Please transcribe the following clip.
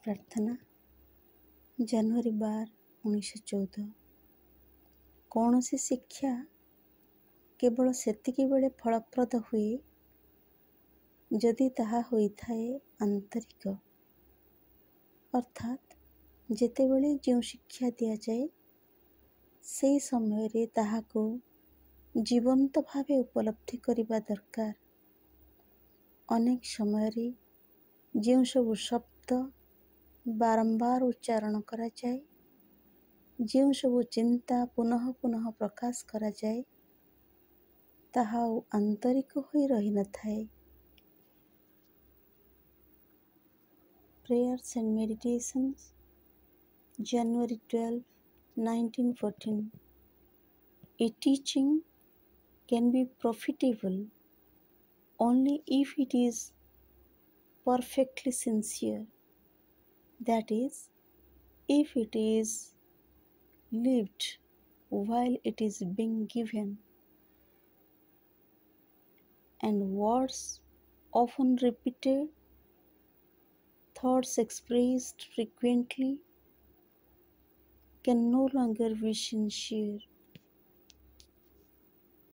ପ୍ରାର୍ଥନା ଜାନୁଆରୀ 12, 1914। କୌଣସି ଶିକ୍ଷା କେବଳ ସେତିକି ବେଳେ ଫଳପ୍ରଦ ହୁଏ ଯଦି ତାହା ହୋଇଥାଏ ଆନ୍ତରିକ, ଅର୍ଥାତ୍ ଯେତେବେଳେ ଯେଉଁ ଶିକ୍ଷା ଦିଆଯାଏ ସେହି ସମୟରେ ତାହାକୁ ଜୀବନ୍ତ ଭାବେ ଉପଲବ୍ଧି କରିବା ଦରକାର। ଅନେକ ସମୟରେ ଯେଉଁ ସବୁ ଶବ୍ଦ ବାରମ୍ବାର ଉଚ୍ଚାରଣ କରାଯାଏ, ଯେଉଁ ସବୁ ଚିନ୍ତା ପୁନଃ ପୁନଃ ପ୍ରକାଶ କରାଯାଏ, ତାହା ଆଉ ଆନ୍ତରିକ ହୋଇ ରହିନଥାଏ। Prayers and Meditations, January 12, 1914. A teaching can be profitable only if it is perfectly sincere, that is, if it is lived while it is being given, and words often repeated, thoughts expressed frequently can no longer be sincere.